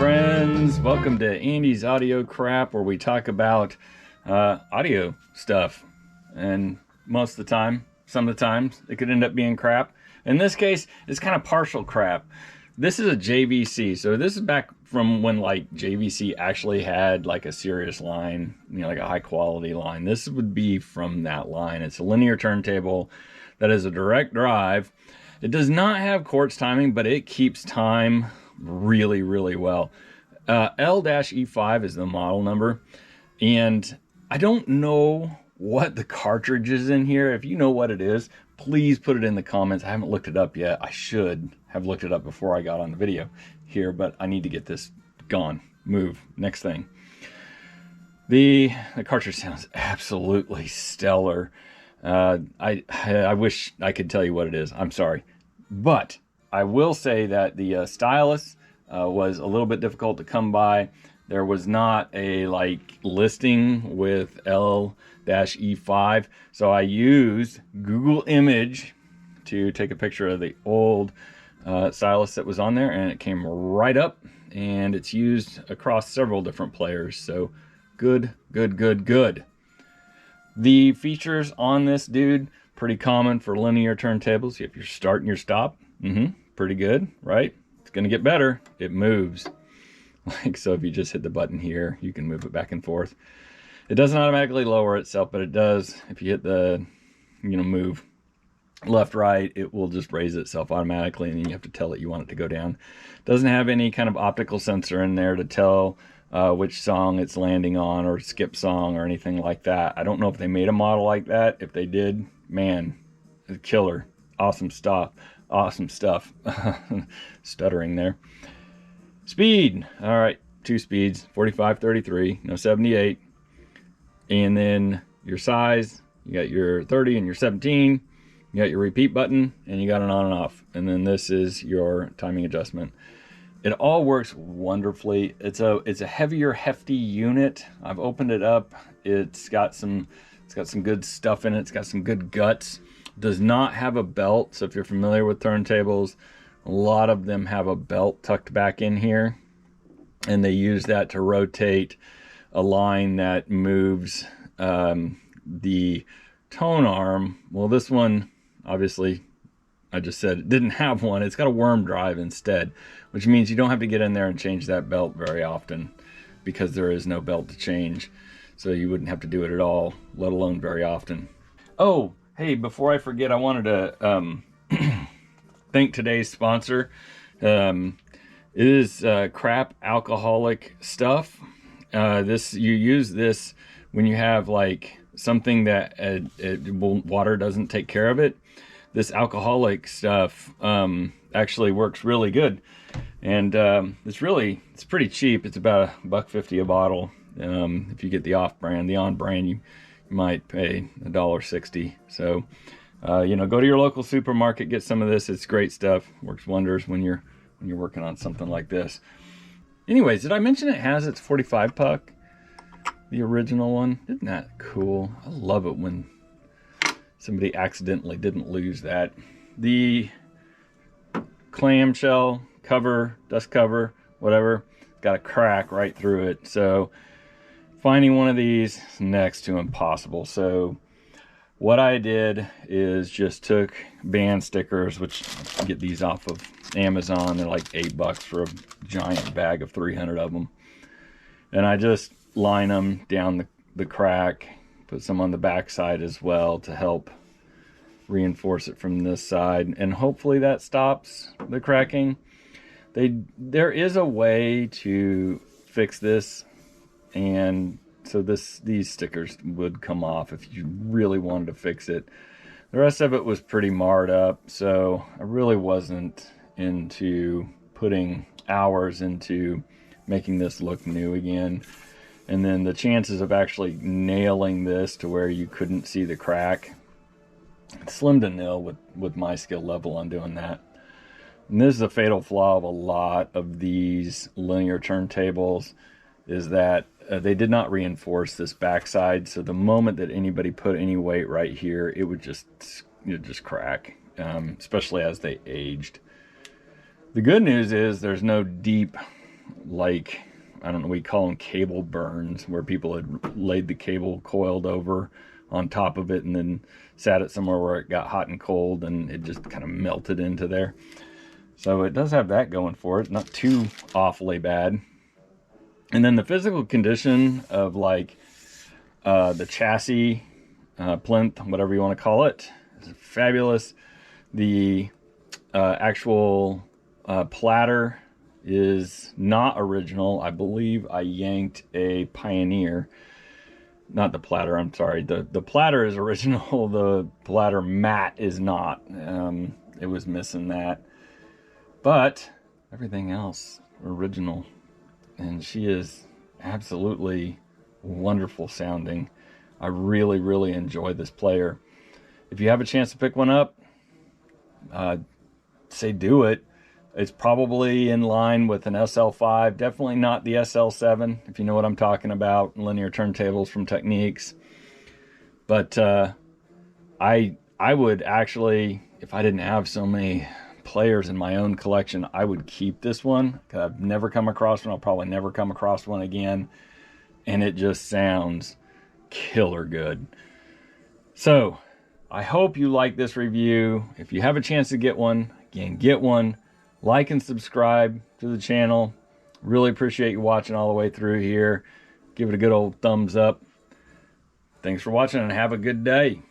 friends, welcome to Andy's Audio Crap, where we talk about audio stuff. And most of the time, some of the times, it could end up being crap. In this case, it's kind of partial crap. This is a JVC, so this is back from when like JVC actually had like a serious line, you know, like a high quality line. This would be from that line. It's a linear turntable that is a direct drive. It does not have quartz timing, but it keeps time really, really well. L-E5 is the model number, and I don't know what the cartridge is in here. If you know what it is, please put it in the comments. I haven't looked it up yet. I should have looked it up before I got on the video here, but I need to get this gone. Move. Next thing. The cartridge sounds absolutely stellar. I wish I could tell you what it is. I'm sorry. But I will say that the stylus was a little bit difficult to come by. There was not a like listing with L-E5, so I used Google Image to take a picture of the old stylus that was on there, and it came right up, and it's used across several different players. So good. The features on this dude, pretty common for linear turntables. You have your start and your stop. Pretty good, right? It's gonna get better. It moves. Like so, if you just hit the button here, you can move it back and forth. It doesn't automatically lower itself, but it does. If you hit the, move left, right, it will just raise itself automatically, and then you have to tell it you want it to go down. It doesn't have any kind of optical sensor in there to tell which song it's landing on, or skip song, or anything like that. I don't know if they made a model like that. If they did, man, a killer. Awesome stuff. Stuttering there. Speed. All right, 2 speeds, 45, 33, no 78. And then your size, you got your 30 and your 17. You got your repeat button, and you got an on and off. And then this is your timing adjustment. It all works wonderfully. It's a heavier, hefty unit. I've opened it up. It's got some good stuff in it. It's got some good guts. Does not have a belt. So if you're familiar with turntables, a lot of them have a belt tucked back in here, and they use that to rotate a line that moves the tone arm. Well, this one, obviously, I just said it didn't have one. It's got a worm drive instead, which means you don't have to get in there and change that belt very often, because there is no belt to change. So you wouldn't have to do it at all, let alone very often. Oh, hey, before I forget, I wanted to thank today's sponsor. It is crap alcoholic stuff. You use this when you have like something that water doesn't take care of it. This alcoholic stuff actually works really good, and it's pretty cheap. It's about $1.50 a bottle. If you get the off-brand. The on-brand, you might pay $1.60. So go to your local supermarket, get some of this. It's great stuff. Works wonders when you're working on something like this. Anyways, did I mention it has its 45 puck? The original one. Isn't that cool? I love it when somebody accidentally didn't lose that. The clamshell cover, dust cover, whatever, got a crack right through it. So finding one of these is next to impossible. So what I did is just took band stickers, which you get these off of Amazon. They're like $8 for a giant bag of 300 of them. And I just line them down the crack, put some on the back side as well to help reinforce it from this side. And hopefully that stops the cracking. There is a way to fix this, and so these stickers would come off if you really wanted to fix it. The rest of it was pretty marred up, so I really wasn't into putting hours into making this look new again. And then the chances of actually nailing this to where you couldn't see the crack, slim to nil with my skill level on doing that. And this is a fatal flaw of a lot of these linear turntables, is that they did not reinforce this backside. So the moment that anybody put any weight right here, it would just crack, especially as they aged. The good news is there's no deep like, I don't know, we call them cable burns, where people had laid the cable coiled over on top of it and then sat it somewhere where it got hot and cold and it just kind of melted into there. So it does have that going for it, not too awfully bad. And then the physical condition of like the chassis, plinth, whatever you want to call it, is fabulous. The actual platter is not original. I believe I yanked a Pioneer. Not the platter, I'm sorry. The platter is original. The platter mat is not. It was missing that. But everything else, original. And she is absolutely wonderful sounding. I really, really enjoy this player. If you have a chance to pick one up, say do it. It's probably in line with an SL-5, definitely not the SL-7, if you know what I'm talking about, linear turntables from Technics. But I would actually, if I didn't have so many players in my own collection, I would keep this one. I've never come across one. I'll probably never come across one again. And it just sounds killer good. So I hope you like this review. If you have a chance to get one, again, get one. Like and subscribe to the channel. Really appreciate you watching all the way through here. Give it a good old thumbs up. Thanks for watching and have a good day.